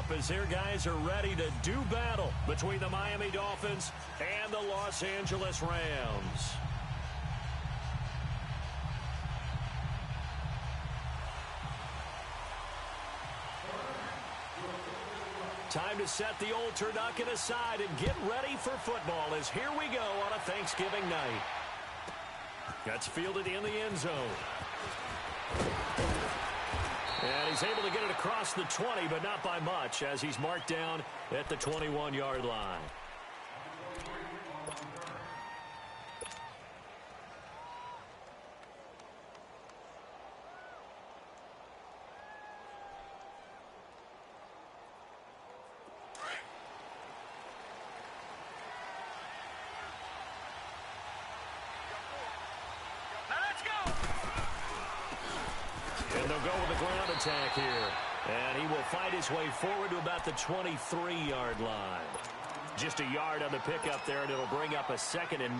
up as their guys are ready to do battle between the Miami Dolphins and the Los Angeles Rams. Time to set the old turducken aside and get ready for football as here we go on a Thanksgiving night. That's fielded in the end zone. And he's able to get it across the 20, but not by much, as he's marked down at the 21-yard line. And they'll go with the ground attack here. And he will fight his way forward to about the 23-yard line. Just a yard on the pickup there, and it'll bring up a 2nd and 9.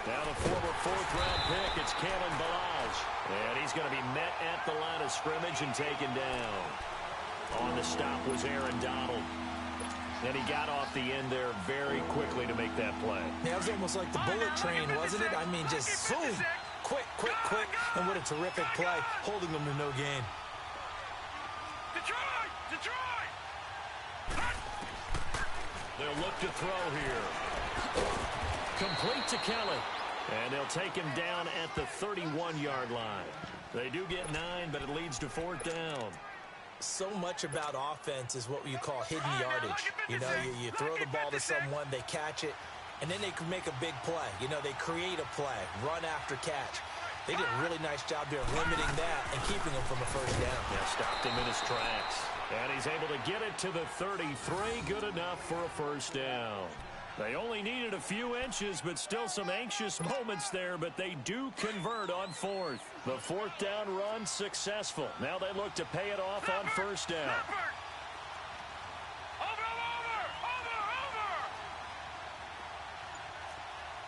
Now the former 4th-round pick, it's Kalen Ballage. And he's going to be met at the line of scrimmage and taken down. On the stop was Aaron Donald. And he got off the end there very quickly to make that play. Yeah, it was almost like the bullet train, wasn't it? I mean, just zoom. Quick, quick, quick. And what a terrific play, holding them to no gain. Detroit! They'll look to throw here. Complete to Kelly. And they'll take him down at the 31-yard line. They do get 9, but it leads to 4th down. So much about offense is what you call hidden yardage. You know, you throw the ball to someone, they catch it, and then they can make a big play. You know, they create a play, run after catch. They did a really nice job there limiting that and keeping him from a 1st down. Yeah, stopped him in his tracks. And he's able to get it to the 33, good enough for a 1st down. They only needed a few inches, but still some anxious moments there, but they do convert on 4th. The 4th down run successful. Now they look to pay it off on 1st down. Over!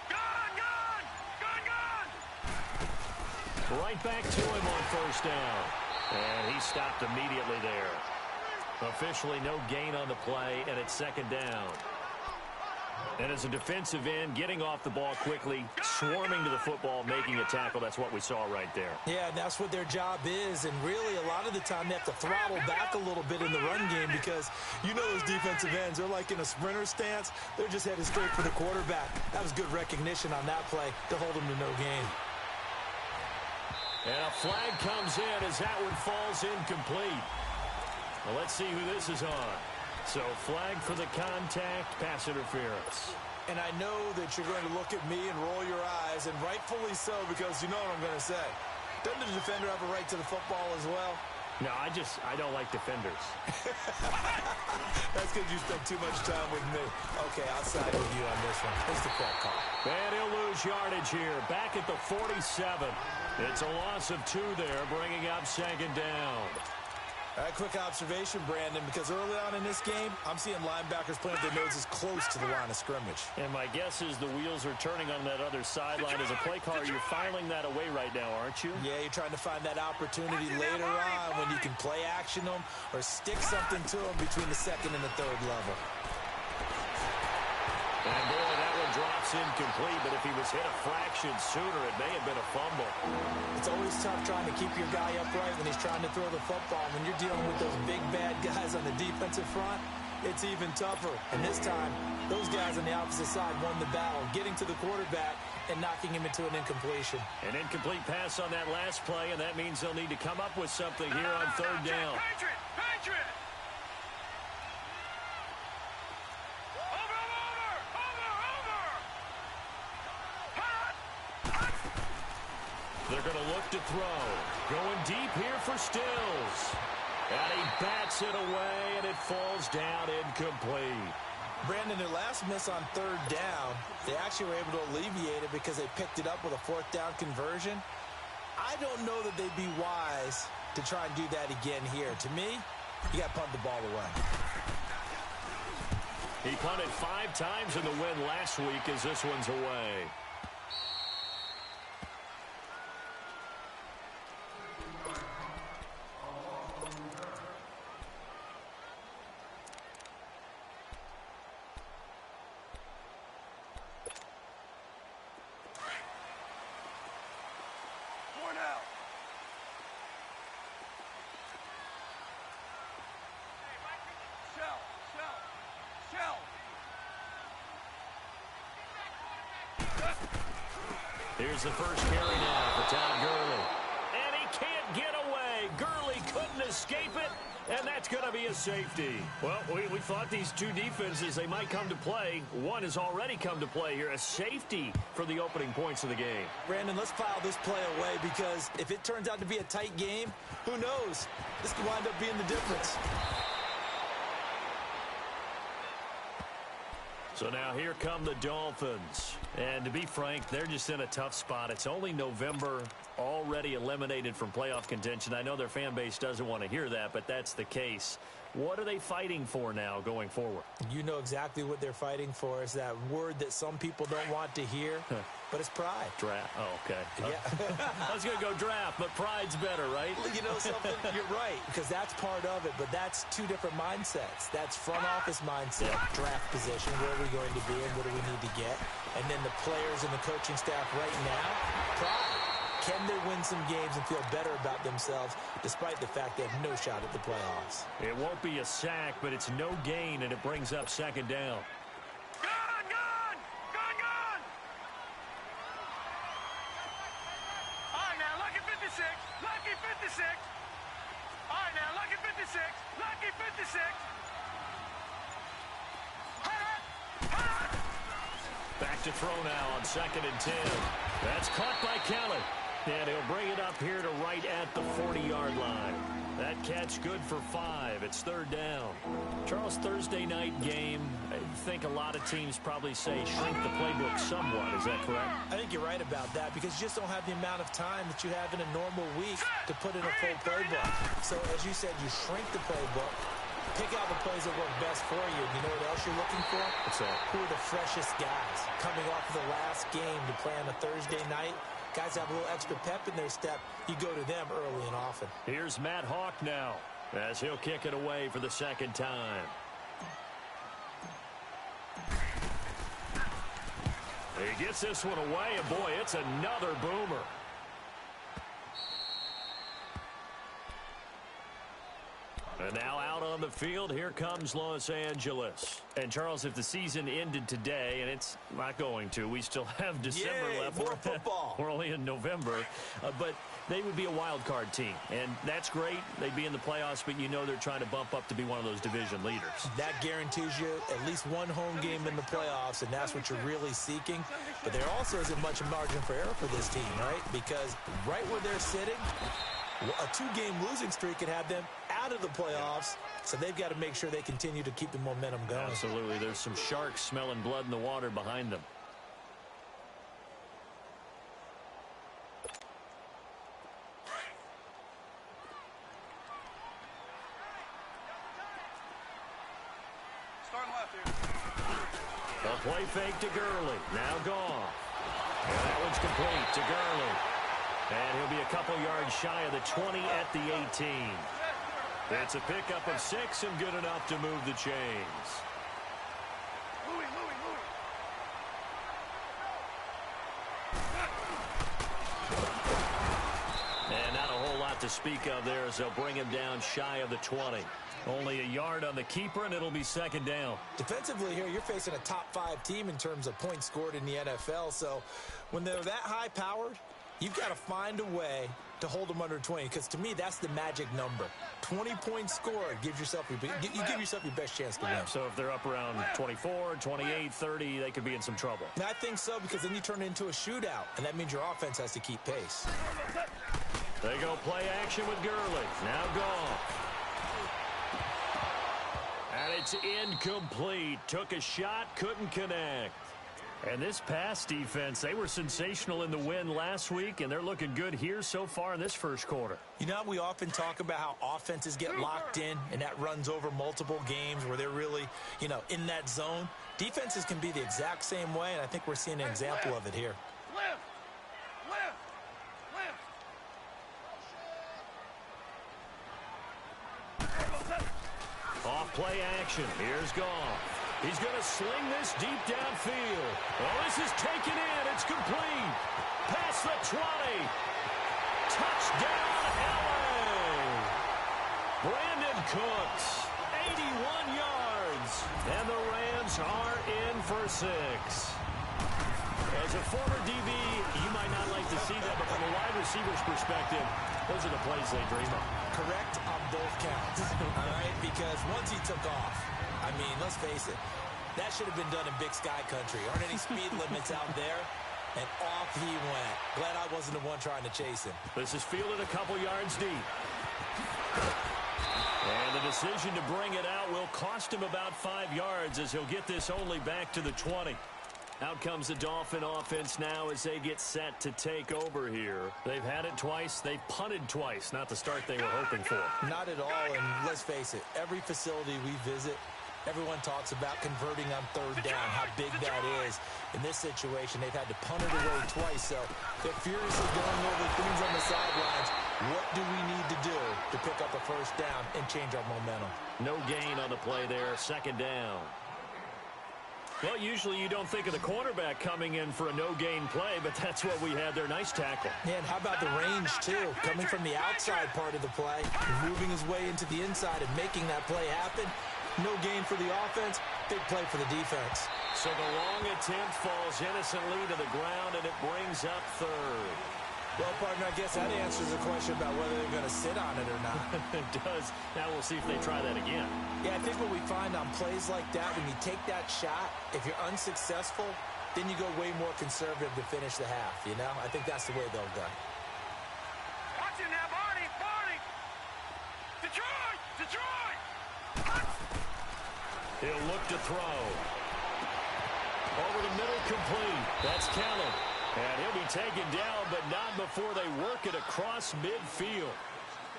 Gone! Right back to him on 1st down. And he stopped immediately there. Officially no gain on the play, and it's 2nd down. And as a defensive end, getting off the ball quickly, swarming to the football, making a tackle, that's what we saw right there. Yeah, and that's what their job is. And really, a lot of the time, they have to throttle back a little bit in the run game because you know those defensive ends, they're like in a sprinter stance. They're just headed straight for the quarterback. That was good recognition on that play to hold them to no gain. And a flag comes in as that one falls incomplete. Well, let's see who this is on. So, flag for the contact, pass interference. And I know that you're going to look at me and roll your eyes, and rightfully so, because you know what I'm going to say. Doesn't the defender have a right to the football as well? No, I don't like defenders. That's because you spent too much time with me. Okay, I'll side with you on this one. It's the correct call. And he'll lose yardage here. Back at the 47. It's a loss of 2 there, bringing up 2nd down. Quick observation, Brandon, because early on in this game, I'm seeing linebackers playing with their noses close to the line of scrimmage. And my guess is the wheels are turning on that other sideline. As a play caller, you're filing that away right now, aren't you? Yeah, you're trying to find that opportunity later on when you can play action them or stick something to them between the 2nd and the 3rd level. And boy, that one drops incomplete, but if he was hit a fraction sooner, it may have been a fumble. It's always tough trying to keep your guy upright when he's trying to throw the football. When you're dealing with those big, bad guys on the defensive front, it's even tougher. And this time, those guys on the opposite side won the battle, getting to the quarterback and knocking him into an incompletion. An incomplete pass on that last play, and that means they'll need to come up with something here on 3rd down. Patriot! They're going to look to throw. Going deep here for Stills. And he bats it away, and it falls down incomplete. Brandon, their last miss on 3rd down, they actually were able to alleviate it because they picked it up with a 4th down conversion. I don't know that they'd be wise to try and do that again here. To me, you got to punt the ball away. He punted 5 times in the win last week as this one's away. Here's the first carry now for Todd Gurley. And he can't get away. Gurley couldn't escape it, and that's going to be a safety. Well, we thought these two defenses, they might come to play. One has already come to play here. A safety for the opening points of the game. Brandon, let's file this play away because if it turns out to be a tight game, who knows? This could wind up being the difference. So now here come the Dolphins. And to be frank, they're just in a tough spot. It's only November, already eliminated from playoff contention. I know their fan base doesn't want to hear that, but that's the case. What are they fighting for now going forward? You know exactly what they're fighting for. It's that word that some people don't want to hear, but it's pride. Draft. Oh, okay. Yeah. I was going to go draft, but pride's better, right? You know something? You're right, because that's part of it, but that's two different mindsets. That's front office mindset, draft position, where are we going to be and what do we need to get? And then the players and the coaching staff right now, pride. Can they win some games and feel better about themselves despite the fact they have no shot at the playoffs? It won't be a sack, but it's no gain, and it brings up second down. Gone! Gone! Gone! Gone! All right, now, lucky 56. Lucky 56. All right, now, lucky 56. Lucky 56. Back to throw now on 2nd and 10. That's caught by Kelly. And he'll bring it up here to right at the 40-yard line. That catch good for 5. It's 3rd down. Charles, Thursday night game, I think a lot of teams probably say shrink the playbook somewhat. Is that correct? I think you're right about that because you just don't have the amount of time that you have in a normal week to put in a full playbook. So, as you said, you shrink the playbook. Pick out the plays that work best for you. You know what else you're looking for? What's that? Who are the freshest guys coming off of the last game to play on a Thursday night? Guys have a little extra pep in their step. You go to them early and often. Here's Matt Hawk now as he'll kick it away for the 2nd time. He gets this one away, and boy, it's another boomer. And now out on the field, here comes Los Angeles. And, Charles, if the season ended today, and it's not going to, we still have December left. More football. We're only in November. But they would be a wild card team. And that's great. They'd be in the playoffs, but you know they're trying to bump up to be one of those division leaders. That guarantees you at least one home game in the playoffs, and that's what you're really seeking. But there also isn't much margin for error for this team, right? Because right where they're sitting, a 2-game losing streak could have them out of the playoffs, so they've got to make sure they continue to keep the momentum going. Absolutely. There's some sharks smelling blood in the water behind them. Starting left here. A play fake to Gurley. Now gone. And that one's complete to Gurley. And he'll be a couple yards shy of the 20 at the 18. It's a pickup of 6 and good enough to move the chains. Louis. And not a whole lot to speak of there as they'll bring him down shy of the 20. Only a yard on the keeper, and it'll be 2nd down. Defensively here, you're facing a top-5 team in terms of points scored in the NFL. So when they're that high-powered, you've got to find a way to hold them under 20, because to me, that's the magic number. 20 points scored gives yourself you give yourself your best chance to win. So if they're up around 24, 28, 30, they could be in some trouble. And I think so, because then you turn it into a shootout, and that means your offense has to keep pace. They go play action with Gurley. Now gone. And it's incomplete. Took a shot, couldn't connect. And this pass defense, they were sensational in the win last week, and they're looking good here so far in this first quarter. You know, we often talk about how offenses get locked in, and that runs over multiple games where they're really, in that zone. Defenses can be the exact same way, and I think we're seeing an example of it here. Off play action. Here's Goff. He's going to sling this deep downfield. Oh, this is taken in. It's complete. Past the 20. Touchdown, L.A. Brandon Cooks, 81 yards. And the Rams are in for 6. As a former DB, you might not like to see that, but from a wide receiver's perspective, those are the plays they dream of. Correct on both counts, all right? Because once he took off, I mean, let's face it, that should have been done in Big Sky Country. Aren't any speed limits out there? And off he went. Glad I wasn't the one trying to chase him. This is fielded a couple yards deep. And the decision to bring it out will cost him about 5 yards as he'll get this only back to the 20. Out comes the Dolphin offense now as they get set to take over here. They've had it twice. They've punted twice. Not the start they were hoping for. Not at all, and let's face it, every facility we visit, everyone talks about converting on third down, how big that is. In this situation, they've had to punt it away twice, so they're furiously going over things on the sidelines. What do we need to do to pick up a first down and change our momentum? No gain on the play there, second down. Well, usually you don't think of the cornerback coming in for a no-gain play, but that's what we had there. Nice tackle. Yeah, and how about the range, too? Coming from the outside part of the play, moving his way into the inside and making that play happen. No gain for the offense, big play for the defense. So the long attempt falls innocently to the ground, and it brings up third. Well, partner, I guess that answers the question about whether they're going to sit on it or not. It does. Now we'll see if they try that again. Yeah, I think what we find on plays like that, when you take that shot, if you're unsuccessful, then you go way more conservative to finish the half, I think that's the way they'll go. Watch it now, Barney! Detroit! He'll look to throw. Over the middle, complete. That's Kellen. And he'll be taken down, but not before they work it across midfield.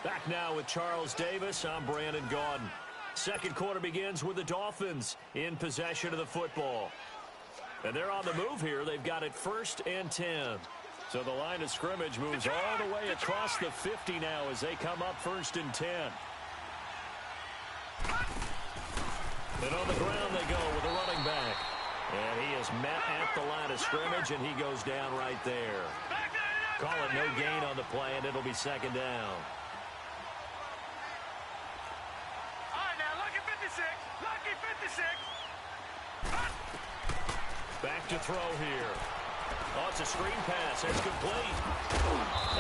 Back now with Charles Davis. I'm Brandon Gaudin. Second quarter begins with the Dolphins in possession of the football. And they're on the move here. They've got it 1st and 10. So the line of scrimmage moves all the way across the 50 now as they come up 1st and 10. And on the ground they go with a running back. And he is met at the line of scrimmage, and he goes down right there. Call it no gain on the play, and it'll be second down. All right, now, lucky 56. Back to throw here. Oh, it's a screen pass. It's complete.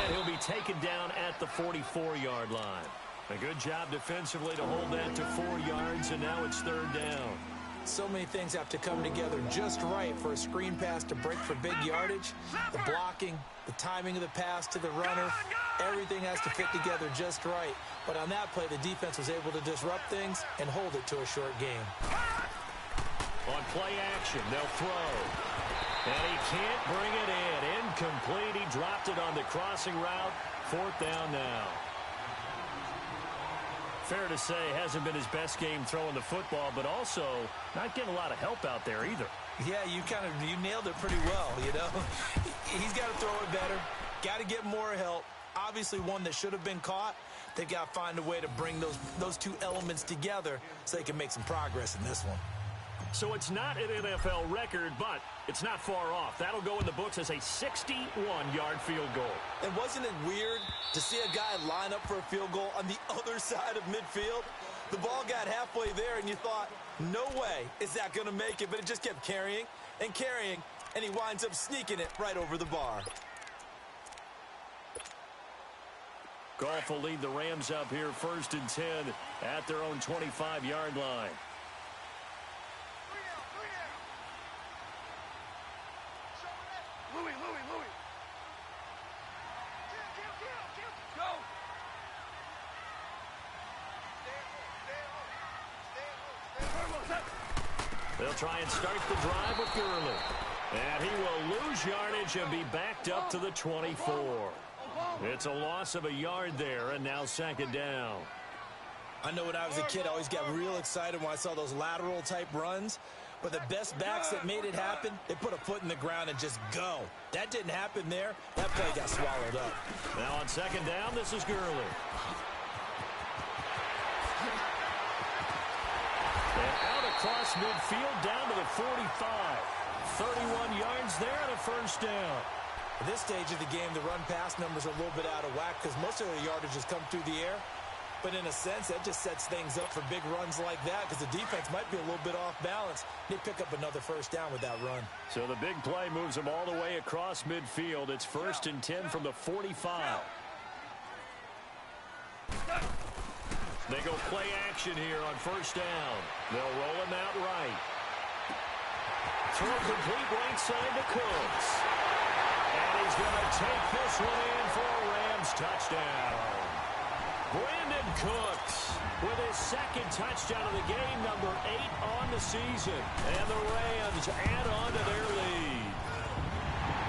And he'll be taken down at the 44-yard line. A good job defensively to hold that to 4 yards, and now it's third down. So many things have to come together just right for a screen pass to break for big yardage. The blocking, the timing of the pass to the runner, everything has to fit together just right. But on that play, the defense was able to disrupt things and hold it to a short game. On play action, they'll throw. And he can't bring it in. Incomplete. He dropped it on the crossing route. 4th down now. Fair to say, hasn't been his best game throwing the football, but also not getting a lot of help out there either. Yeah, you nailed it pretty well, He's got to throw it better, got to get more help. Obviously one that should have been caught. They've got to find a way to bring those two elements together so they can make some progress in this one. So it's not an NFL record, but it's not far off. That'll go in the books as a 61-yard field goal. And wasn't it weird to see a guy line up for a field goal on the other side of midfield? The ball got halfway there, and you thought, no way is that going to make it, but it just kept carrying, and he winds up sneaking it right over the bar. Goff will lead the Rams up here 1st and 10 at their own 25-yard line. Louis. Go. They'll try and start the drive with Gurley. And he will lose yardage and be backed up to the 24. It's a loss of a yard there, and now second down. I know when I was a kid, I always got real excited when I saw those lateral-type runs. But the best backs that made it happen, they put a foot in the ground and just go. That didn't happen there. That play got swallowed up. Now on second down, this is Gurley. And out across midfield down to the 45. 31 yards there and a first down. At this stage of the game, the run-pass numbers are a little bit out of whack because most of the yardage has come through the air. But in a sense, that just sets things up for big runs like that because the defense might be a little bit off balance. They pick up another first down with that run. So the big play moves them all the way across midfield. It's 1st and 10 from the 45. They go play action here on first down. They'll roll him out right. Throw complete right side to Cooks. And he's going to take this one in for a Rams touchdown. Brandon Cooks with his second touchdown of the game, number 8 on the season. And the Rams add on to their lead.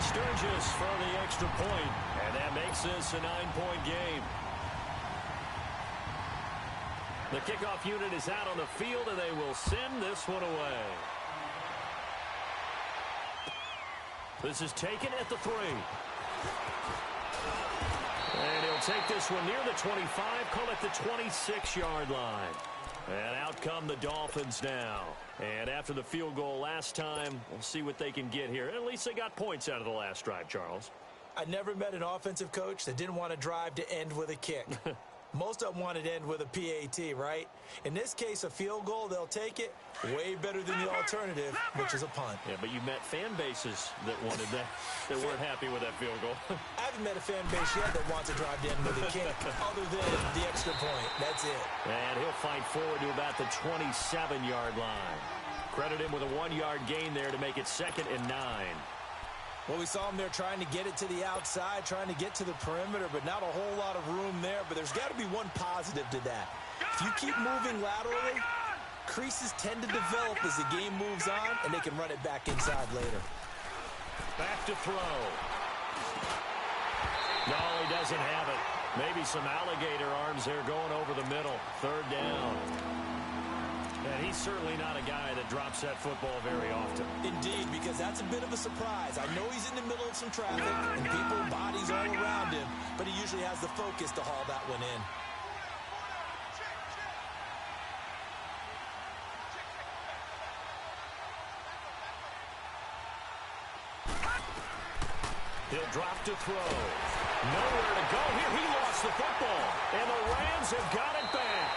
Sturgis for the extra point, and that makes this a 9-point game. The kickoff unit is out on the field, and they will send this one away. This is taken at the 3. And he'll take this one near the 25, call it the 26-yard line. And out come the Dolphins now. And after the field goal last time, we'll see what they can get here. At least they got points out of the last drive, Charles. I never met an offensive coach that didn't want to drive to end with a kick. Most of them wanted to end with a PAT, right? In this case, a field goal, they'll take it. Way better than the alternative, which is a punt. Yeah, but you met fan bases that wanted that, that weren't happy with that field goal. I haven't met a fan base yet that wants to drive to end with a kick, other than the extra point. That's it. And he'll fight forward to about the 27-yard line. Credit him with a 1-yard gain there to make it 2nd and 9. Well, we saw him there trying to get it to the outside, trying to get to the perimeter, but not a whole lot of room there. But there's got to be one positive to that. If you keep moving laterally, creases tend to develop as the game moves on, and they can run it back inside later. Back to throw. No, he doesn't have it. Maybe some alligator arms there going over the middle. 3rd down. And he's certainly not a guy that drops that football very often. Indeed, because that's a bit of a surprise. I know he's in the middle of some traffic and people, bodies all around him, but he usually has the focus to haul that one in. He'll drop to throw. Nowhere to go here. He lost the football. And the Rams have got it back.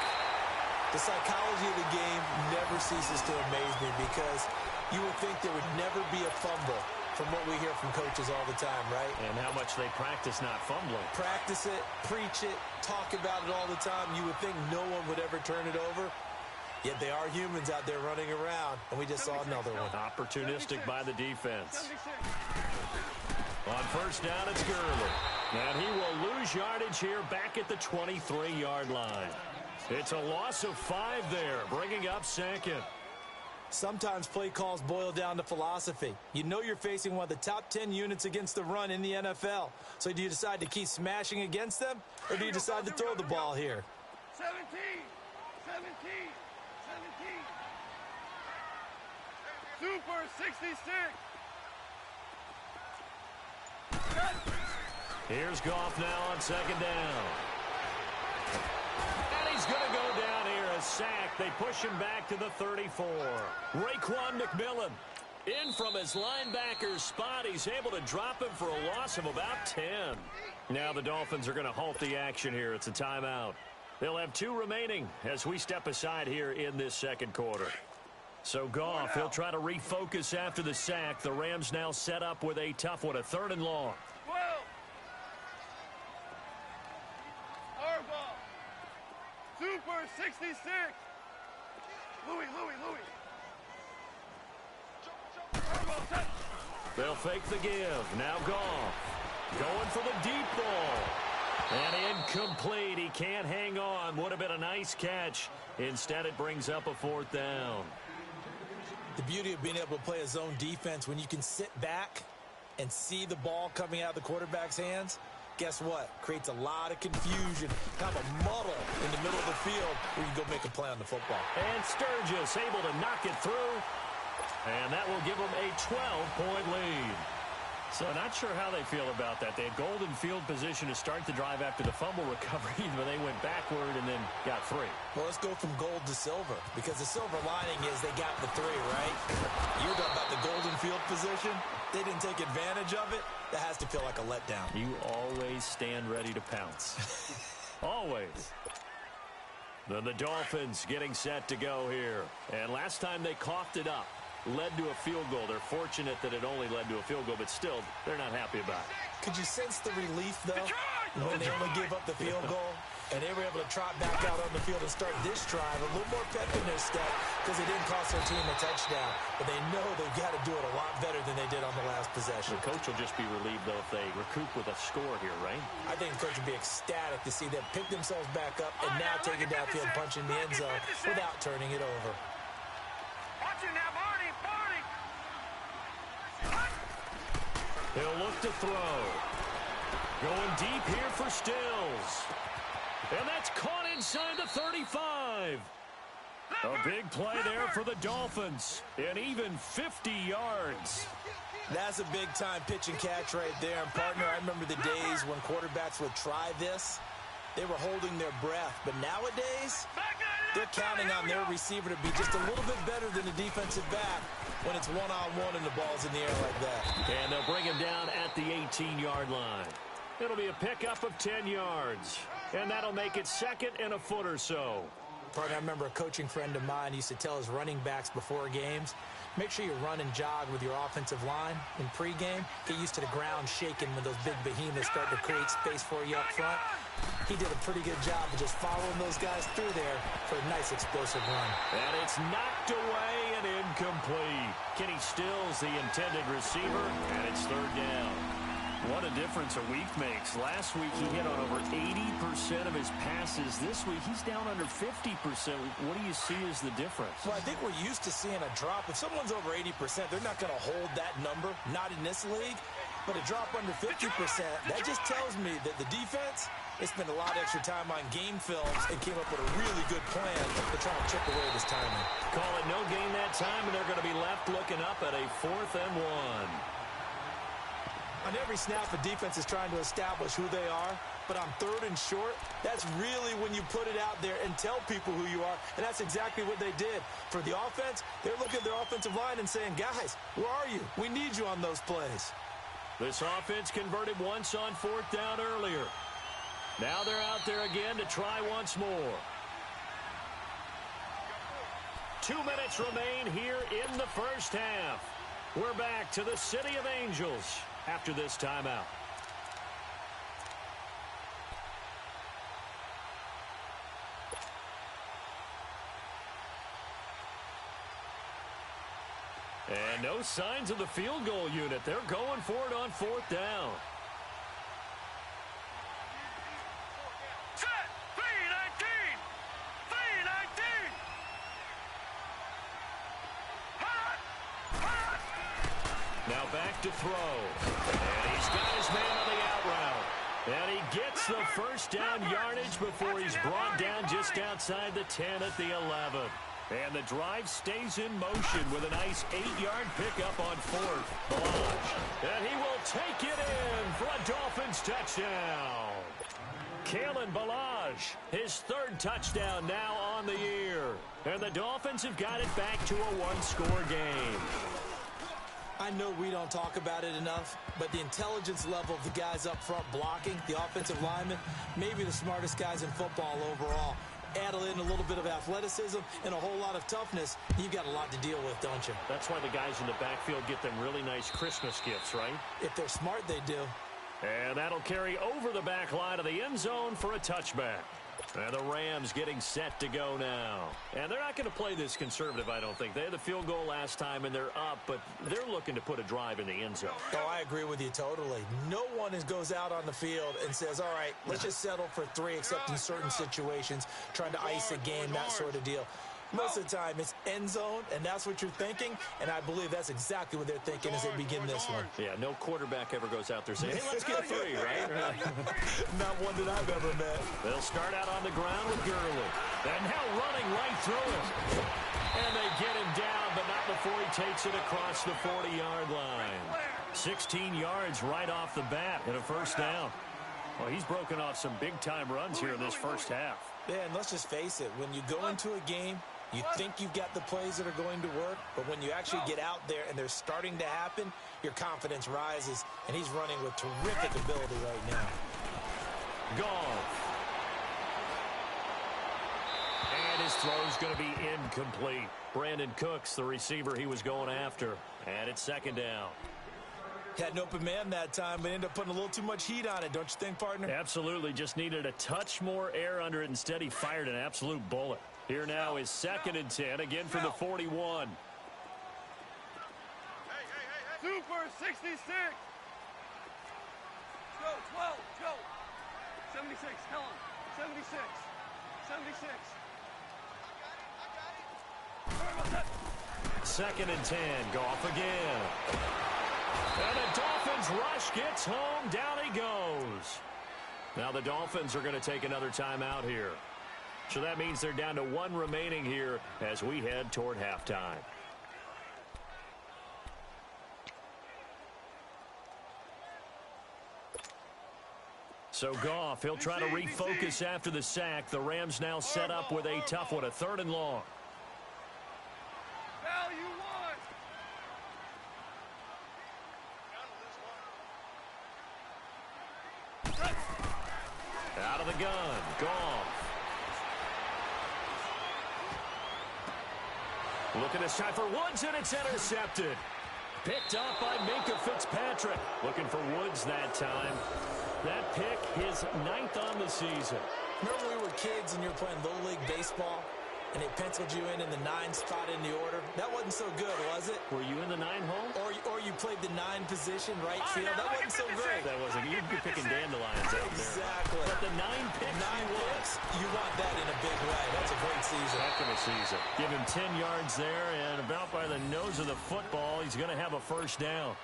The psychology of the game never ceases to amaze me because you would think there would never be a fumble from what we hear from coaches all the time, right? And how much they practice not fumbling. Practice it, preach it, talk about it all the time. You would think no one would ever turn it over. Yet they are humans out there running around, and we just saw another one. Opportunistic by the defense. On first down, it's Gurley. And he will lose yardage here back at the 23-yard line. It's a loss of 5 there, bringing up 2nd. Sometimes play calls boil down to philosophy. You know you're facing one of the top 10 units against the run in the NFL. So do you decide to keep smashing against them, or do you decide to throw the ball here? 17, 17, 17. Super 66. Here's Goff now on 2nd down. And he's going to go down here, a sack. They push him back to the 34. Raekwon McMillan in from his linebacker's spot. He's able to drop him for a loss of about 10. Now the Dolphins are going to halt the action here. It's a timeout. They'll have 2 remaining as we step aside here in this 2nd quarter. So Goff, he'll try to refocus after the sack. The Rams now set up with a tough one, a 3rd and long. 12. Our ball. Super 66. Louis. Our ball, set. They'll fake the give. Now Goff going for the deep ball. And incomplete. He can't hang on. Would have been a nice catch. Instead, it brings up a 4th down. The beauty of being able to play a zone defense when you can sit back and see the ball coming out of the quarterback's hands, guess what? Creates a lot of confusion, kind of a muddle in the middle of the field where you can go make a play on the football. And Sturgis able to knock it through, and that will give them a 12-point lead. So not sure how they feel about that. They had golden field position to start the drive after the fumble recovery, but they went backward and then got 3. Well, let's go from gold to silver, because the silver lining is they got the 3, right? You're talking about the golden field position. They didn't take advantage of it. That has to feel like a letdown. You always stand ready to pounce. Always. Then the Dolphins getting set to go here. And last time they coughed it up, led to a field goal. They're fortunate that it only led to a field goal, but still, they're not happy about it. Could you sense the relief, though, when they only gave up the field goal? And they were able to trot back out on the field and start this drive a little more pep in their step because they didn't cost their team a touchdown. But they know they've got to do it a lot better than they did on the last possession. The coach will just be relieved, though, if they recoup with a score here, right? I think the coach would be ecstatic to see them pick themselves back up and now take it downfield, punch in the end zone without turning it over. Watch it now, Barney, Barney. He'll look to throw. Going deep here for Stills. And that's caught inside the 35. A big play there for the Dolphins. And even 50 yards. That's a big-time pitch and catch right there. And, partner, I remember the days when quarterbacks would try this. They were holding their breath. But nowadays, they're counting on their receiver to be just a little bit better than the defensive back when it's one-on-one and the ball's in the air like that. And they'll bring him down at the 18-yard line. It'll be a pickup of 10 yards. And that'll make it second and a foot or so. Partner, I remember a coaching friend of mine used to tell his running backs before games, make sure you run and jog with your offensive line in pregame. Get used to the ground shaking when those big behemoths start to create space for you up front. He did a pretty good job of just following those guys through there for a nice explosive run. And it's knocked away and incomplete. Kenny Stills, the intended receiver, and it's third down. What a difference a week makes. Last week he hit on over 80% of his passes. This week he's down under 50%. What do you see as the difference? Well, I think we're used to seeing a drop. If someone's over 80%, they're not going to hold that number, not in this league. But a drop under 50%, that just tells me that the defense, they spent a lot of extra time on game films and came up with a really good plan to try and chip away this timing. Call it no gain that time, and they're going to be left looking up at a 4th and 1. On every snap, the defense is trying to establish who they are, but on 3rd and short, that's really when you put it out there and tell people who you are, and that's exactly what they did. For the offense, they're looking at their offensive line and saying, guys, where are you? We need you on those plays. This offense converted once on 4th down earlier. Now they're out there again to try once more. 2 minutes remain here in the first half. We're back to the City of Angels after this timeout. And no signs of the field goal unit. They're going for it on 4th down. Set. 3-19. 3-19. Hot. Now back to throw. And he's got his man on the out route. And he gets the first down yardage before he's brought down just outside the 10 at the 11. And the drive stays in motion with a nice 8-yard pickup on 4th. Balaj. And he will take it in for a Dolphins touchdown. Kalen Balaj, his 3rd touchdown now on the year. And the Dolphins have got it back to a 1-score game. I know we don't talk about it enough, but the intelligence level of the guys up front blocking, the offensive linemen, maybe the smartest guys in football overall. Add in a little bit of athleticism and a whole lot of toughness, you've got a lot to deal with, don't you? That's why the guys in the backfield get them really nice Christmas gifts, right? If they're smart, they do. And that'll carry over the back line of the end zone for a touchback. And the Rams getting set to go now. And they're not going to play this conservative, I don't think. They had the field goal last time, and they're up, but they're looking to put a drive in the end zone. Oh, I agree with you totally. No one goes out on the field and says, all right, let's just settle for 3, except in certain situations, trying to ice a game, that sort of deal. Most of the time, it's end zone, and that's what you're thinking, and I believe that's exactly what they're thinking as they begin this one. Yeah, no quarterback ever goes out there saying, hey, let's get 3, right? Not one that I've ever met. They'll start out on the ground with Gurley. And now running right through it. And they get him down, but not before he takes it across the 40-yard line. 16 yards right off the bat and a first down. Well, he's broken off some big-time runs here in this first half. Yeah, and let's just face it. When you go into a game, you think you've got the plays that are going to work, but when you actually get out there and they're starting to happen, your confidence rises, and he's running with terrific ability right now. Goff. And his throw's going to be incomplete. Brandon Cooks, the receiver he was going after. And it's second down. Had an open man that time, but ended up putting a little too much heat on it, don't you think, partner? Absolutely. Just needed a touch more air under it. Instead, he fired an absolute bullet. Here now is 2nd and 10, again from the 41. Super 66. Go, 12, go. 76, tell him. 76. 76. Second and 10, Goff again. And the Dolphins rush gets home, down he goes. Now the Dolphins are going to take another timeout here. So that means they're down to 1 remaining here as we head toward halftime. So Goff, he'll try to refocus after the sack. The Rams now set up with a tough one, a 3rd and long. Out of the gun, Goff. Looking this time for Woods, and it's intercepted. Picked up by Minkah Fitzpatrick. Looking for Woods that time. That pick, his 9th on the season. Remember when we were kids and you were playing Little League Baseball, and they penciled you in the 9 spot in the order? That wasn't so good, was it? Were you in the 9 hole? Or you played the 9 position, right field? That wasn't so great. That wasn't. You'd be picking dandelions out there. Exactly. But the 9 picks, 9 picks, you want that in a big way. That's a great season. Heck of a season. Give him 10 yards there, and about by the nose of the football, he's going to have a first down.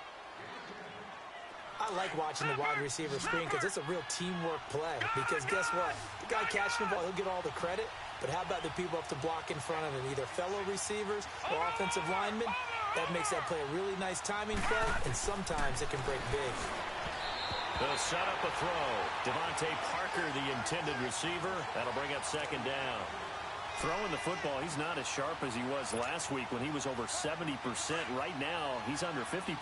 I like watching the wide receiver screen because it's a real teamwork play. Because guess what? The guy catching the ball, he'll get all the credit. But how about the people up to block in front of him, either fellow receivers or offensive linemen? That makes that play a really nice timing play, and sometimes it can break big. They'll set up a throw. Devontae Parker, the intended receiver. That'll bring up 2nd down. Throwing the football, he's not as sharp as he was last week when he was over 70%. Right now, he's under 50%.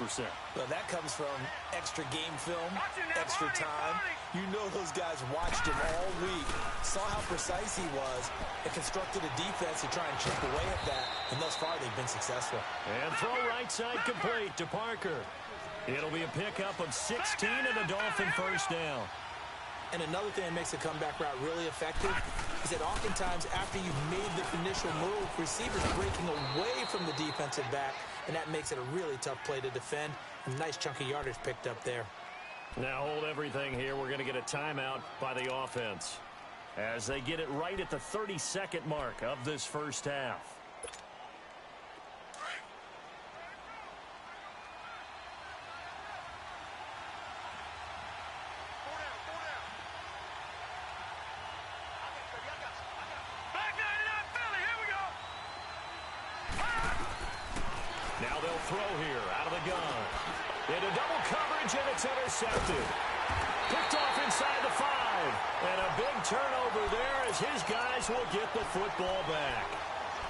Well, that comes from extra game film, extra time. You know those guys watched him all week, saw how precise he was, and constructed a defense to try and chip away at that. And thus far, they've been successful. And throw right side complete to Parker. It'll be a pickup of 16 and a Dolphin first down. And another thing that makes the comeback route really effective is that oftentimes after you've made the initial move, receivers breaking away from the defensive back, and that makes it a really tough play to defend. A nice chunk of yardage picked up there. Now hold everything here. We're going to get a timeout by the offense as they get it right at the 30-second mark of this first half. Now they'll throw here out of the gun. Into double coverage, and it's intercepted. Picked off inside the 5. And a big turnover there as his guys will get the football back.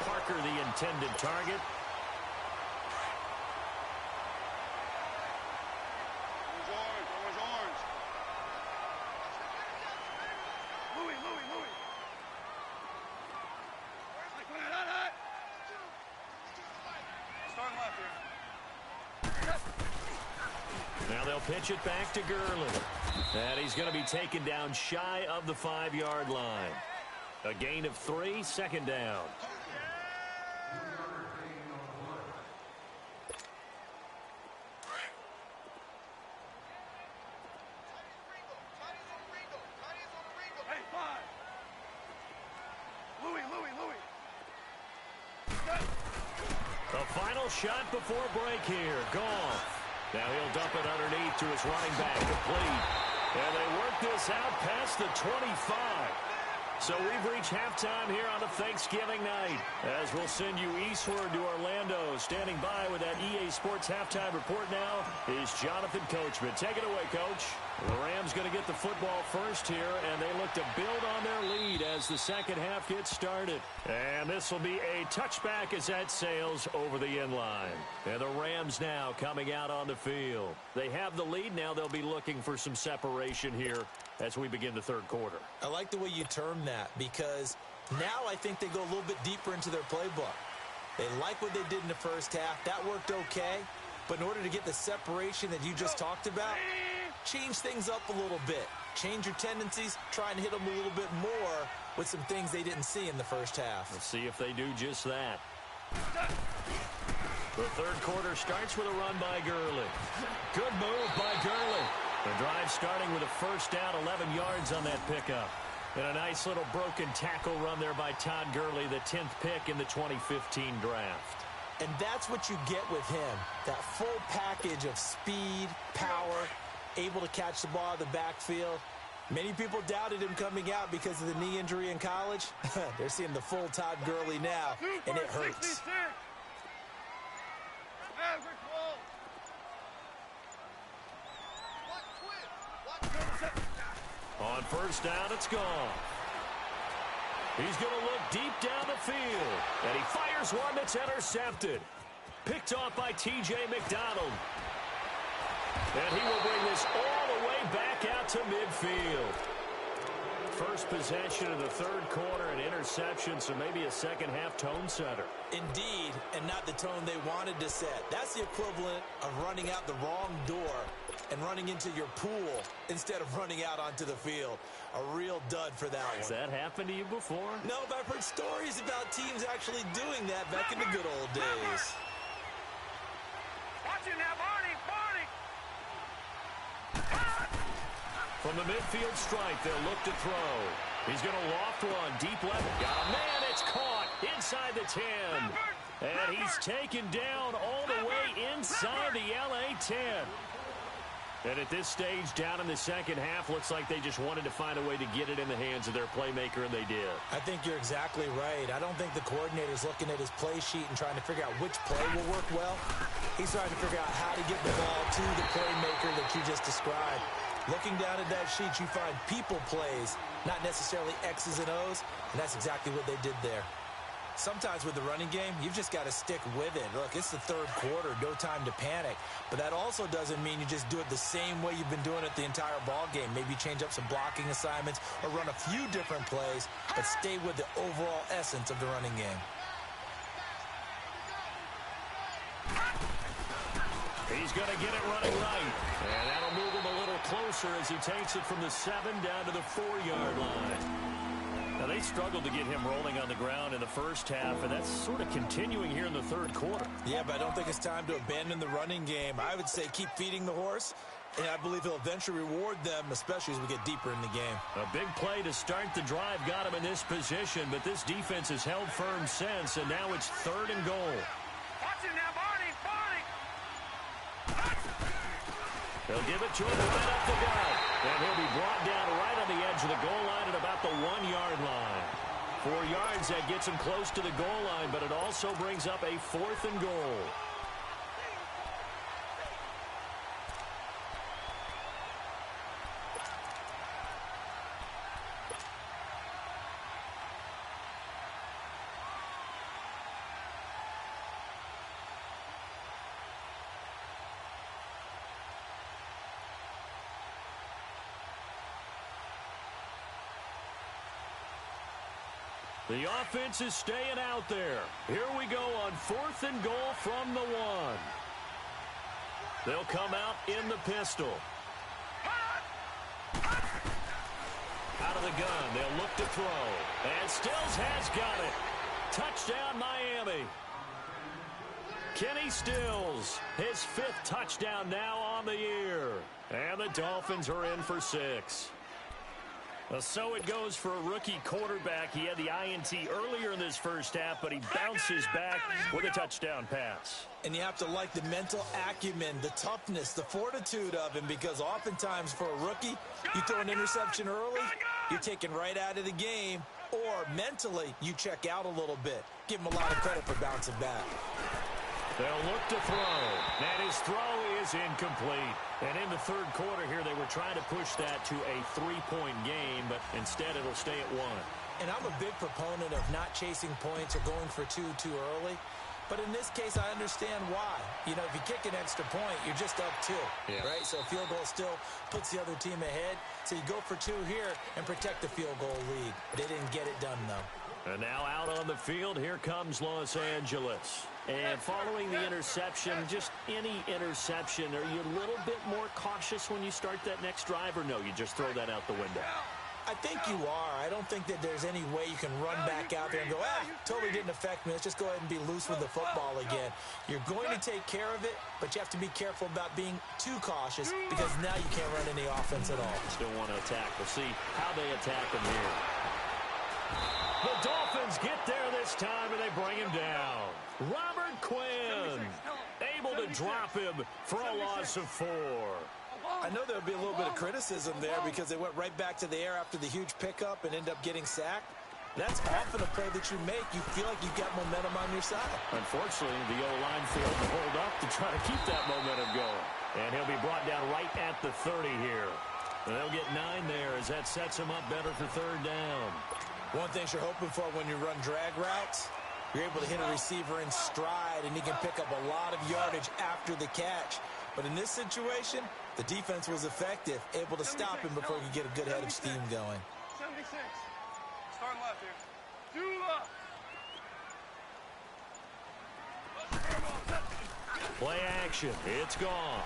Parker, the intended target. Now they'll pitch it back to Gurley. And he's going to be taken down shy of the 5-yard line. A gain of 3, 2nd down. Final shot before break here. Goff. Now he'll dump it underneath to his running back. Complete. And they work this out past the 25. So we've reached halftime here on a Thanksgiving night. As we'll send you eastward to Orlando. Standing by with that EA Sports halftime report now is Jonathan Coachman. Take it away, Coach. The Rams going to get the football first here, and they look to build on their lead as the second half gets started. And this will be a touchback as that sails over the end line. And the Rams now coming out on the field. They have the lead now. They'll be looking for some separation here as we begin the third quarter. I like the way you term that because now I think they go a little bit deeper into their playbook. They like what they did in the first half. That worked okay. But in order to get the separation that you just talked about, change things up a little bit. Change your tendencies. Try and hit them a little bit more with some things they didn't see in the first half. Let's see if they do just that. The third quarter starts with a run by Gurley. Good move by Gurley. The drive starting with a first down, 11 yards on that pickup. And a nice little broken tackle run there by Todd Gurley, the 10th pick in the 2015 draft. And that's what you get with him, that full package of speed, power, able to catch the ball out of the backfield. Many people doubted him coming out because of the knee injury in college. They're seeing the full Todd Gurley now, and it hurts. On first down, it's gone. He's going to look deep down the field. And he fires one that's intercepted. Picked off by T.J. McDonald. And he will bring this all the way back out to midfield. First possession of the third quarter, an interception, so maybe a second-half tone setter. Indeed, and not the tone they wanted to set. That's the equivalent of running out the wrong door and running into your pool instead of running out onto the field. A real dud for that one. Has that happened to you before? No, but I've heard stories about teams actually doing that back in the good old days. Watch it now, Barney! From the midfield stripe, they'll look to throw. He's going to loft one, deep left. Got a man, it's caught inside the 10. And he's taken down all the way inside the LA 10. And at this stage, down in the second half, looks like they just wanted to find a way to get it in the hands of their playmaker, and they did. I think you're exactly right. I don't think the coordinator's looking at his play sheet and trying to figure out which play will work well. He's trying to figure out how to get the ball to the playmaker that you just described. Looking down at that sheet, you find people plays, not necessarily X's and O's, and that's exactly what they did there. Sometimes with the running game, you've just got to stick with it. Look, it's the third quarter, no time to panic. But that also doesn't mean you just do it the same way you've been doing it the entire ball game. Maybe change up some blocking assignments or run a few different plays, but stay with the overall essence of the running game. He's going to get it running right. And that'll move him a little closer as he takes it from the 7 down to the 4-yard line. Now, they struggled to get him rolling on the ground in the first half, and that's sort of continuing here in the third quarter. Yeah, but I don't think it's time to abandon the running game. I would say keep feeding the horse, and I believe he'll eventually reward them, especially as we get deeper in the game. A big play to start the drive got him in this position, but this defense has held firm since, and now it's 3rd and goal. Watch it now, Barney! They'll give it to him right up the gut. And he'll be brought down right on the edge of the goal line at about the 1-yard line. 4 yards, that gets him close to the goal line, but it also brings up a 4th and goal. The offense is staying out there. Here we go on 4th and goal from the 1. They'll come out in the pistol. Out of the gun, they'll look to throw. And Stills has got it. Touchdown, Miami. Kenny Stills, his 5th touchdown now on the year. And the Dolphins are in for 6. So it goes for a rookie quarterback. He had the INT earlier in this first half, but he bounces back with a touchdown pass. And you have to like the mental acumen, the toughness, the fortitude of him, because oftentimes for a rookie, you throw an interception early, you're taken right out of the game, or mentally, you check out a little bit. Give him a lot of credit for bouncing back. They'll look to throw, and his throw is incomplete. And in the third quarter here, they were trying to push that to a 3-point game, but instead it'll stay at 1. And I'm a big proponent of not chasing points or going for two too early. But in this case, I understand why. You know, if you kick an extra point, you're just up 2, right? So a field goal still puts the other team ahead. So you go for 2 here and protect the field goal lead. They didn't get it done, though. And now out on the field, here comes Los Angeles. And following the interception, just any interception, are you a little bit more cautious when you start that next drive, or no, you just throw that out the window? I think you are. I don't think that there's any way you can run back out there and go, totally didn't affect me. Let's just go ahead and be loose with the football again. You're going to take care of it, but you have to be careful about being too cautious because now you can't run any offense at all. Still want to attack. We'll see how they attack him here. The Dolphins get there this time, and they bring him down. Robert Quinn able to drop him for a loss of 4. I know there'll be a little bit of criticism there because they went right back to the air after the huge pickup and end up getting sacked. That's often a play that you make. You feel like you've got momentum on your side. Unfortunately, the O-line failed to hold up to try to keep that momentum going. And he'll be brought down right at the 30 here. And they'll get 9 there as that sets him up better for third down. One thing you're hoping for when you run drag routes, you're able to hit a receiver in stride, and he can pick up a lot of yardage after the catch. But in this situation, the defense was effective, able to stop him before he could get a good head of steam going. 76. Start left here. 2 up. Play action. It's gone.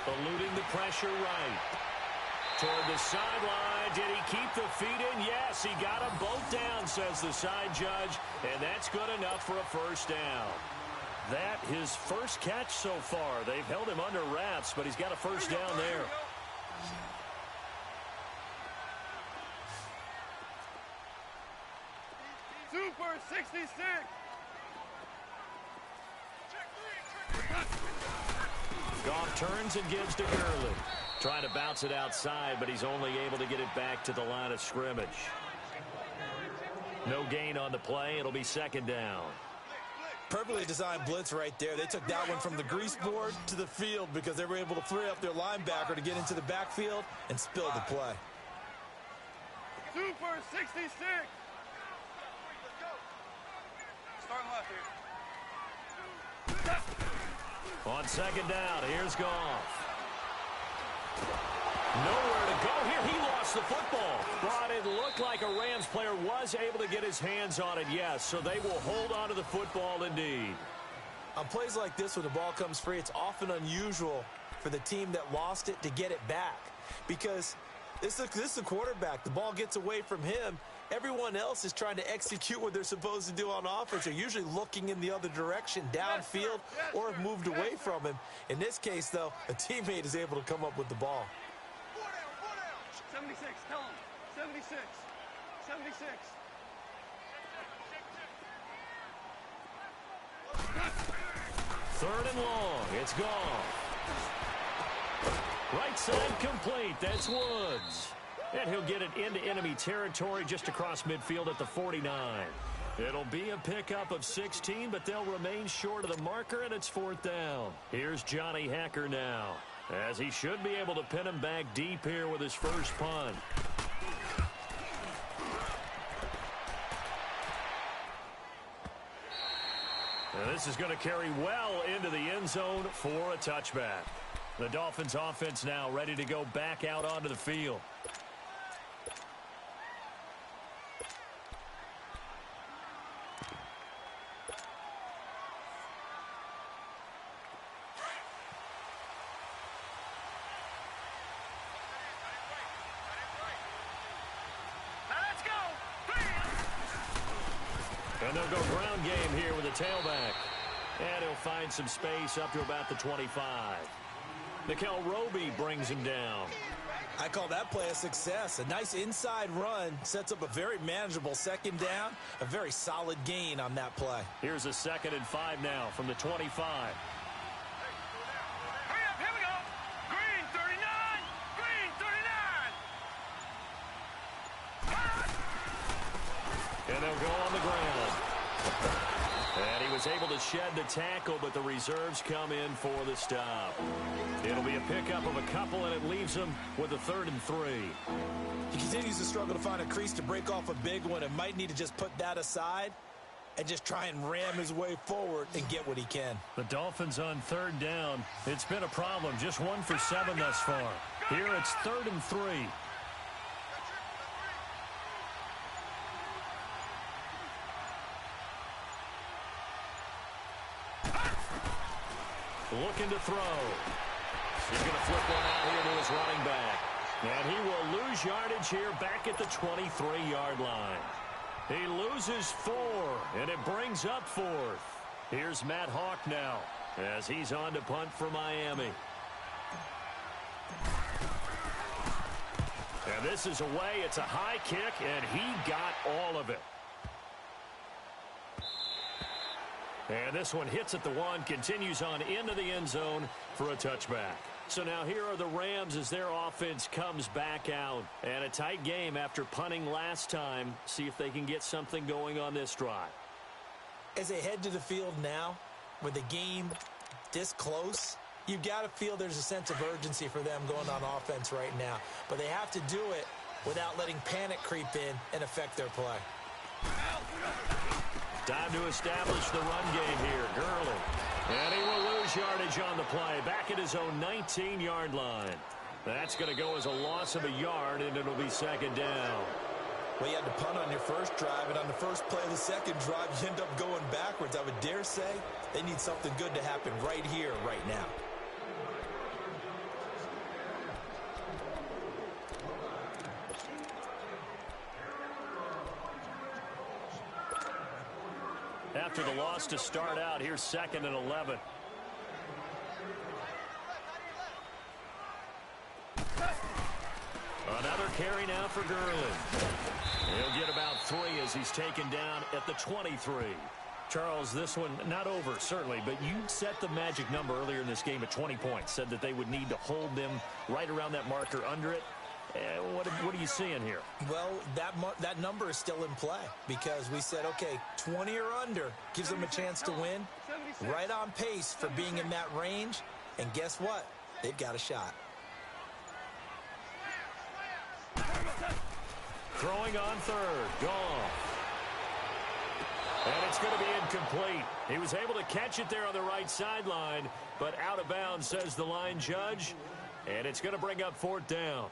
Eluding the pressure right. Toward the sideline. Did he keep the feet in? Yes, he got them both down, says the side judge. And that's good enough for a first down. That his first catch so far. They've held him under wraps, but he's got a first down there. Super 66. Goff turns and gives to Gurley. Trying to bounce it outside, but he's only able to get it back to the line of scrimmage. No gain on the play. It'll be second down. Perfectly designed blitz right there. They took that one from the grease board to the field because they were able to free up their linebacker to get into the backfield and spill the play. Super 66. Start left here. On second down, here's Goff. Nowhere to go here. He lost the football. But it looked like a Rams player was able to get his hands on it, yes. So they will hold on to the football indeed. On plays like this where the ball comes free, it's often unusual for the team that lost it to get it back. Because this is the quarterback. The ball gets away from him. Everyone else is trying to execute what they're supposed to do on offense. They're usually looking in the other direction, downfield, or have moved away from him. In this case, though, a teammate is able to come up with the ball. 76, tell him. 76. 76. Third and long. It's gone. Right side complete. That's Woods. And he'll get it into enemy territory just across midfield at the 49. It'll be a pickup of 16, but they'll remain short of the marker, and it's fourth down. Here's Johnny Hacker now, as he should be able to pin him back deep here with his first punt. And this is going to carry well into the end zone for a touchback. The Dolphins offense now ready to go back out onto the field. And they'll go ground game here with a tailback. And he'll find some space up to about the 25. Nickel Roby brings him down. I call that play a success. A nice inside run sets up a very manageable second down, a very solid gain on that play. Here's a 2nd and 5 now from the 25. Hurry up, here we go. Green 39, green 39. And they'll go on the ground. And he was able to shed the tackle, but the reserves come in for the stop. It'll be a pickup of a couple, and it leaves them with a 3rd and 3. He continues to struggle to find a crease to break off a big one and might need to just put that aside and just try and ram his way forward and get what he can. The Dolphins on 3rd down. It's been a problem. Just 1 for 7 thus far. Here it's 3rd and 3. Looking to throw. He's going to flip one out here to his running back. And he will lose yardage here back at the 23-yard line. He loses 4, and it brings up 4th. Here's Matt Hawk now as he's on to punt for Miami. And this is away. It's a high kick, and he got all of it. And this one hits at the 1, continues on into the end zone for a touchback. So now here are the Rams as their offense comes back out. And a tight game after punting last time. See if they can get something going on this drive. As they head to the field now, with the game this close, you've got to feel there's a sense of urgency for them going on offense right now. But they have to do it without letting panic creep in and affect their play. Time to establish the run game here. Gurley. And he will lose yardage on the play. Back at his own 19-yard line. That's going to go as a loss of a yard, and it'll be 2nd down. Well, you had to punt on your first drive, and on the first play of the second drive, you end up going backwards. I would dare say they need something good to happen right here, right now. After the loss to start out, here's 2nd and 11. Another carry now for Gurley. He'll get about 3 as he's taken down at the 23. Charles, this one not over, certainly, but you set the magic number earlier in this game at 20 points. Said that they would need to hold them right around that marker under it. What are you seeing here? Well, that number is still in play because we said, okay, 20 or under gives them a chance to win. Right on pace for being in that range. And guess what? They've got a shot. Throwing on 3rd. Gone. And it's going to be incomplete. He was able to catch it there on the right sideline, but out of bounds, says the line judge. And it's going to bring up 4th down.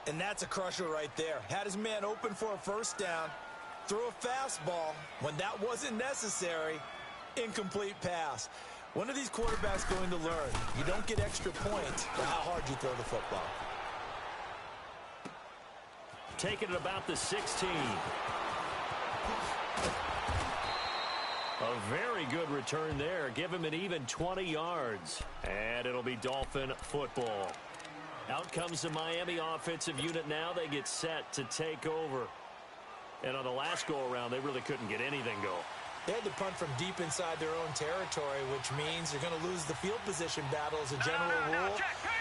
And that's a crusher right there. Had his man open for a first down. Threw a fastball when that wasn't necessary. Incomplete pass. When are these quarterbacks going to learn? You don't get extra points for how hard you throw the football. Taking it about the 16. A very good return there. Give him an even 20 yards. And it'll be Dolphin football. Out comes the Miami offensive unit now. They get set to take over. And on the last go-around, they really couldn't get anything going. They had to punt from deep inside their own territory, which means they're going to lose the field position battle as a general rule.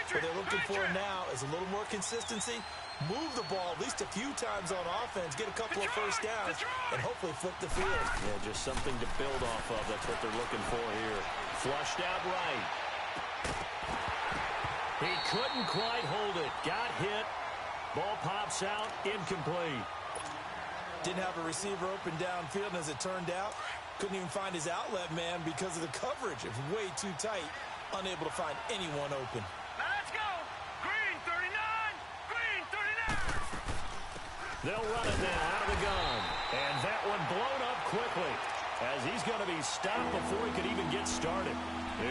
What they're looking for now is a little more consistency. Move the ball at least a few times on offense, get a couple of first downs, and hopefully flip the field. Yeah, just something to build off of. That's what they're looking for here. Flushed out right. He couldn't quite hold it. Got hit. Ball pops out. Incomplete. Didn't have a receiver open downfield, and as it turned out, couldn't even find his outlet man because of the coverage. It was way too tight. Unable to find anyone open. Now let's go. Green 39, green 39. They'll run it now out of the gun. And that one blown up quickly as he's going to be stopped before he could even get started.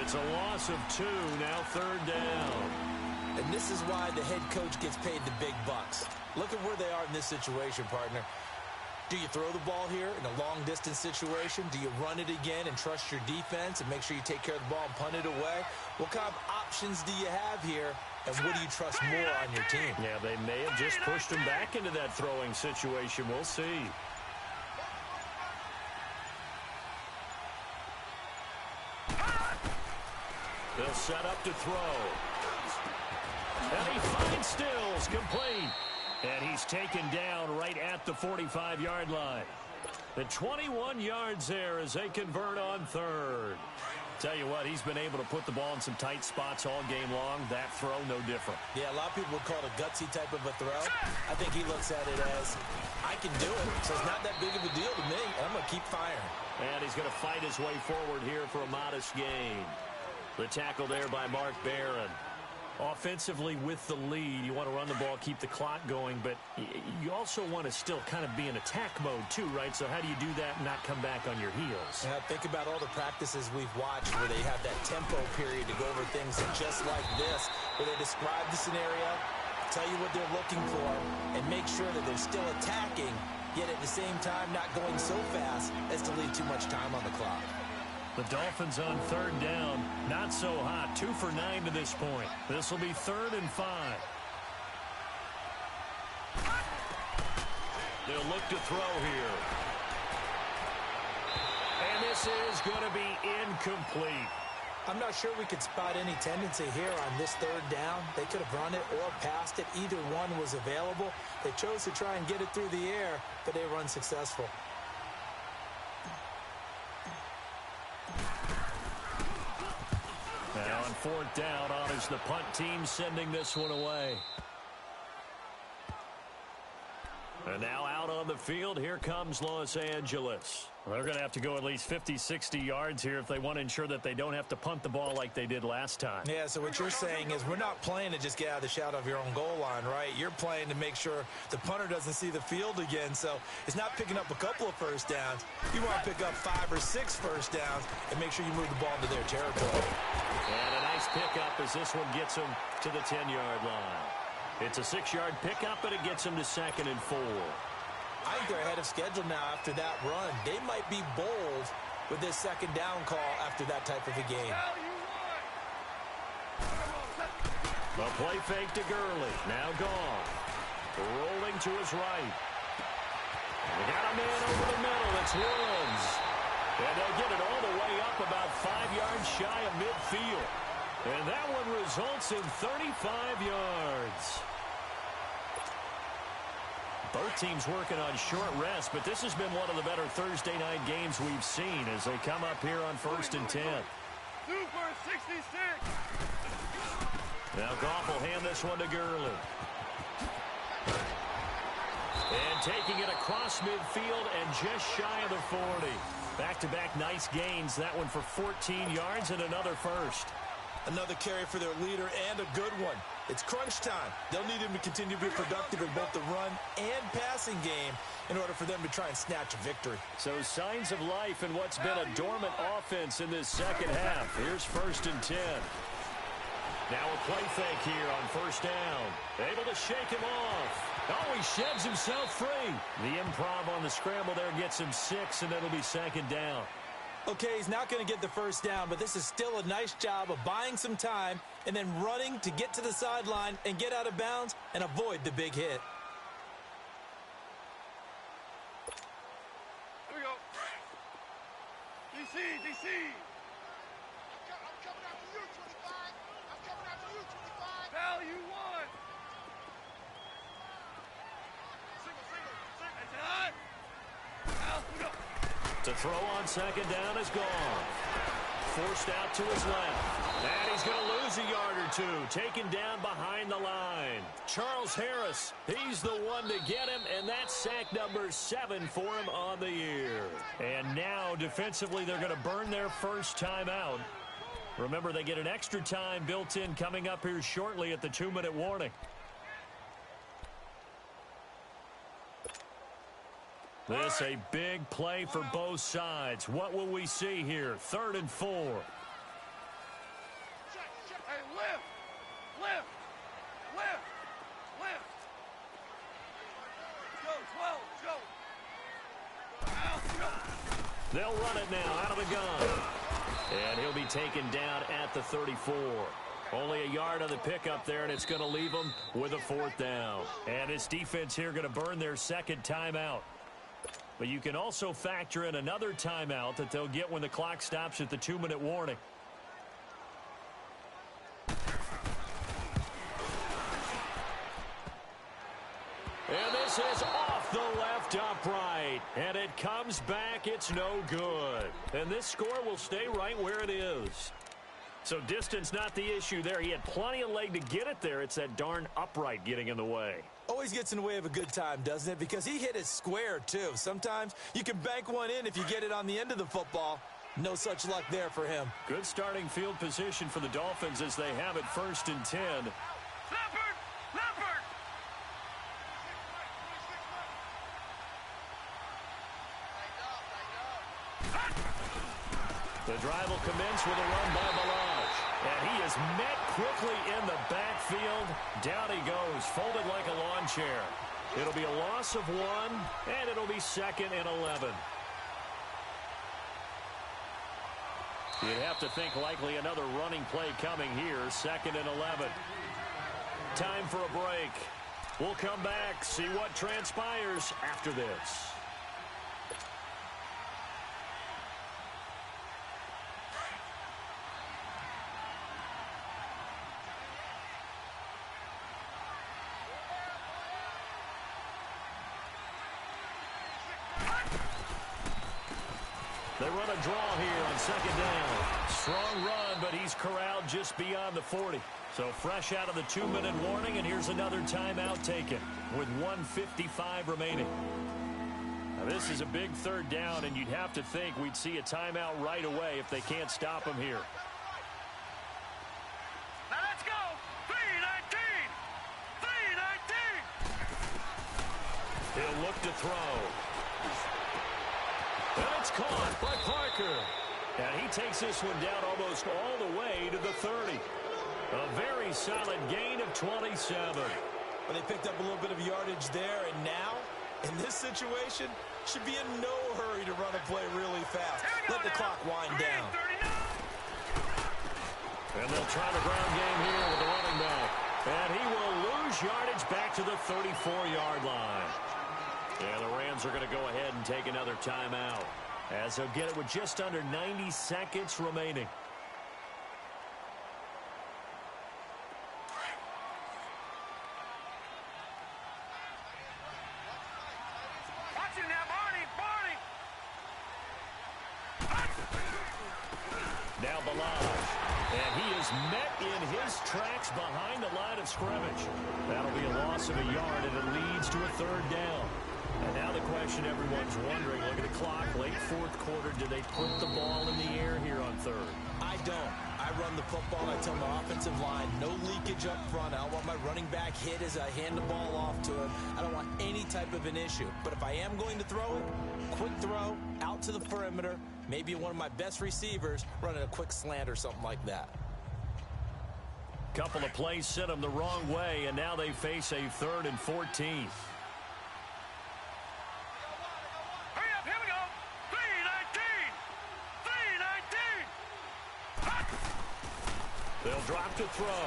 It's a loss of 2, now 3rd down. And this is why the head coach gets paid the big bucks. Look at where they are in this situation, partner. Do you throw the ball here in a long-distance situation? Do you run it again and trust your defense and make sure you take care of the ball and punt it away? What kind of options do you have here and what do you trust more on your team? Yeah, they may have just pushed him back into that throwing situation. We'll see. They'll set up to throw. And he finds Stills, complete. And he's taken down right at the 45-yard line. The 21 yards there as they convert on third. Tell you what, he's been able to put the ball in some tight spots all game long. That throw, no different. Yeah, a lot of people would call it a gutsy type of a throw. I think he looks at it as, I can do it, so it's not that big of a deal to me. I'm going to keep firing. And he's going to fight his way forward here for a modest gain. The tackle there by Mark Barron. Offensively with the lead, you want to run the ball, keep the clock going, but you also want to still kind of be in attack mode too, right? So how do you do that and not come back on your heels? Yeah, think about all the practices we've watched where they have that tempo period to go over things just like this, where they describe the scenario, tell you what they're looking for, and make sure that they're still attacking, yet at the same time not going so fast as to leave too much time on the clock. The Dolphins on third down, not so hot. 2 for 9 to this point. This will be 3rd and 5. They'll look to throw here. And this is going to be incomplete. I'm not sure we could spot any tendency here on this third down. They could have run it or passed it. Either one was available. They chose to try and get it through the air, but they were unsuccessful. Now on 4th down, honors the punt team sending this one away. And now out on the field, here comes Los Angeles. They're going to have to go at least 50, 60 yards here if they want to ensure that they don't have to punt the ball like they did last time. Yeah, so what you're saying is we're not playing to just get out of the shadow of your own goal line, right? You're playing to make sure the punter doesn't see the field again. So it's not picking up a couple of first downs. You want to pick up 5 or 6 first downs and make sure you move the ball into their territory. And a nice pickup as this one gets them to the 10-yard line. It's a 6-yard pickup, and it gets them to 2nd and 4. I think they're ahead of schedule now after that run. They might be bold with this 2nd down call after that type of a game. A play fake to Gurley. Now gone. Rolling to his right. They got a man over the middle. It's Woods. And they'll get it all the way up about 5 yards shy of midfield. And that one results in 35 yards. Both teams working on short rest, but this has been one of the better Thursday night games we've seen as they come up here on 1st and 10. Super 66. Now Goff will hand this one to Gurley. And taking it across midfield and just shy of the 40. Back-to-back nice gains. That one for 14 yards and another first. Another carry for their leader and a good one. It's crunch time. They'll need him to continue to be productive in both the run and passing game in order for them to try and snatch a victory. So signs of life in what's been a dormant offense in this second half. Here's 1st and 10. Now a play fake here on 1st down. Able to shake him off. Oh, he sheds himself free. The improv on the scramble there gets him 6, and it'll be 2nd down. Okay, he's not going to get the first down, but this is still a nice job of buying some time and then running to get to the sideline and get out of bounds and avoid the big hit. Here we go. DC, DC. I'm coming after you, 25. I'm coming after you, 25. Value 1. Single. It's hot. Out we go. To throw on 2nd down is gone. Forced out to his left. And he's going to lose a yard or 2. Taken down behind the line. Charles Harris, he's the one to get him, and that's sack number 7 for him on the year. And now, defensively, they're going to burn their first time out. Remember, they get an extra time built in coming up here shortly at the 2-minute warning. This a big play for both sides. What will we see here? 3rd and 4. Hey, lift. Go, 12, go. Out we go. They'll run it now out of the gun. And he'll be taken down at the 34. Only a yard on the pickup there, and it's going to leave them with a 4th down. And this defense here going to burn their second timeout. But you can also factor in another timeout that they'll get when the clock stops at the 2-minute warning. And this is off the left upright. And it comes back. It's no good. And this score will stay right where it is. So distance not the issue there. He had plenty of leg to get it there. It's that darn upright getting in the way. Always gets in the way of a good time, doesn't it? Because he hit it square, too. Sometimes you can bank one in if you get it on the end of the football. No such luck there for him. Good starting field position for the Dolphins as they have it 1st and 10. Leopard! Leopard! The drive will commence with a run by Balaj. And he is met quickly in the backfield. Down he goes, folded like a lawn chair. It'll be a loss of 1, and it'll be 2nd and 11. You'd have to think likely another running play coming here, 2nd and 11. Time for a break. We'll come back, see what transpires after this. They run a draw here on 2nd down. Strong run, but he's corralled just beyond the 40. So fresh out of the 2-minute warning, and here's another timeout taken with 1:55 remaining. Now this is a big 3rd down, and you'd have to think we'd see a timeout right away if they can't stop him here. Now let's go! 3:19! 3:19! He'll look to throw. And it's caught by Parker. And he takes this one down almost all the way to the 30. A very solid gain of 27. Well, they picked up a little bit of yardage there, and now, in this situation, should be in no hurry to run a play really fast. Let the clock wind down. And they'll try the ground game here with the running back. And he will lose yardage back to the 34-yard line. And the Rams are going to go ahead and take another timeout, as they'll get it with just under 90 seconds remaining. Watch him now, Barney! Now Balaj. And he is met in his tracks behind the line of scrimmage. That'll be a loss of a yard, and it leads to a 3rd down. And now the question everyone's wondering, look at the clock, late 4th quarter, do they put the ball in the air here on 3rd? I don't. I run the football, and I tell my offensive line, no leakage up front. I don't want my running back hit as I hand the ball off to him. I don't want any type of an issue. But if I am going to throw it, quick throw, out to the perimeter, maybe one of my best receivers running a quick slant or something like that. Couple of plays sent them the wrong way, and now they face a 3rd and 14. Hurry up, here we go! 3:19! 3:19! They'll drop to throw.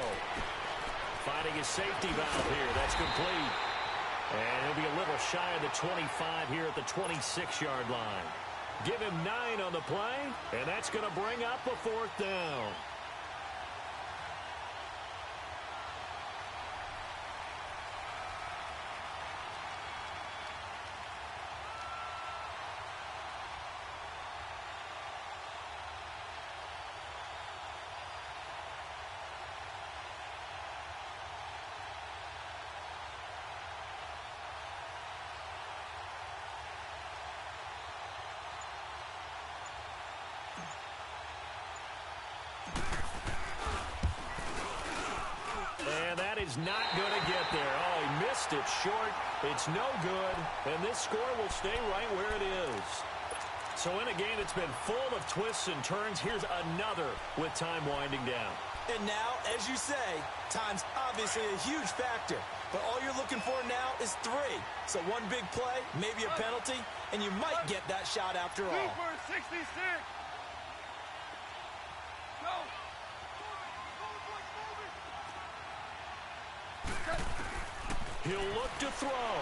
Finding his safety valve here. That's complete. And he'll be a little shy of the 25 here at the 26-yard line. Give him 9 on the play, and that's going to bring up a 4th down. Is not going to get there. Oh, he missed it short. It's no good, and this score will stay right where it is. So in a game that's been full of twists and turns, here's another with time winding down. And now, as you say, time's obviously a huge factor. But all you're looking for now is 3. So one big play, maybe a penalty, and you might get that shot after all. Cooper, 66! Go! He'll look to throw.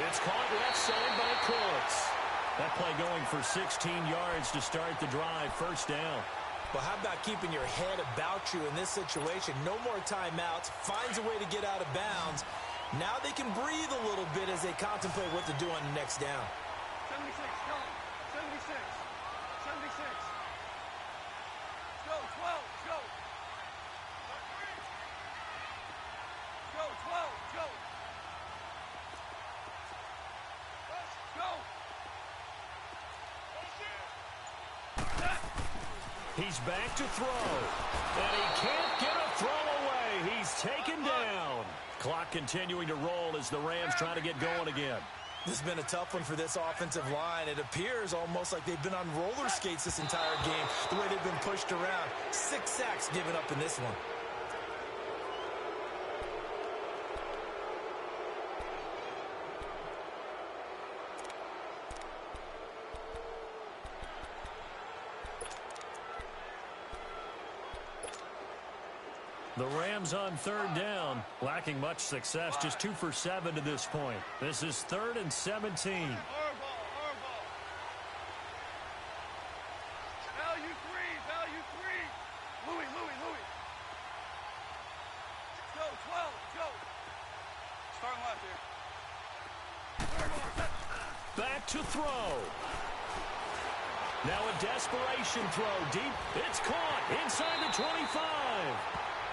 It's caught left side by Coates. That play going for 16 yards to start the drive. First down. Well, how about keeping your head about you in this situation? No more timeouts. Finds a way to get out of bounds. Now they can breathe a little bit as they contemplate what to do on the next down. 76, go. 76. 76. Go, 12, go. Go, 12, go. Go. He's back to throw. And he can't get a throw away. He's taken down. Clock continuing to roll as the Rams try to get going again. This has been a tough one for this offensive line. It appears almost like they've been on roller skates this entire game, the way they've been pushed around. 6 sacks given up in this one. The Rams on third down, lacking much success, just 2 for 7 to this point. This is 3rd and 17. Value 3. Value 3. Louis. Go, 12, go. Starting left here. Back to throw. Now a desperation throw deep. It's caught inside the 25.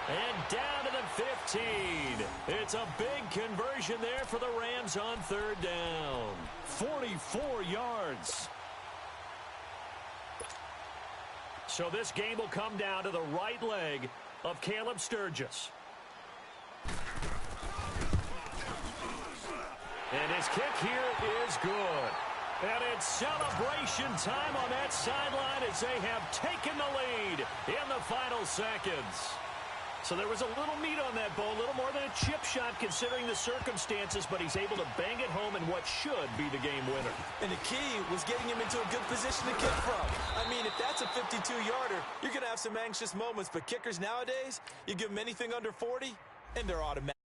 And down to the 15. It's a big conversion there for the Rams on third down. 44 yards. So this game will come down to the right leg of Caleb Sturgis. And his kick here is good. And it's celebration time on that sideline as they have taken the lead in the final seconds. So there was a little meat on that ball, a little more than a chip shot considering the circumstances, but he's able to bang it home in what should be the game winner. And the key was getting him into a good position to kick from. I mean, if that's a 52-yarder, you're going to have some anxious moments, but kickers nowadays, you give them anything under 40, and they're automatic.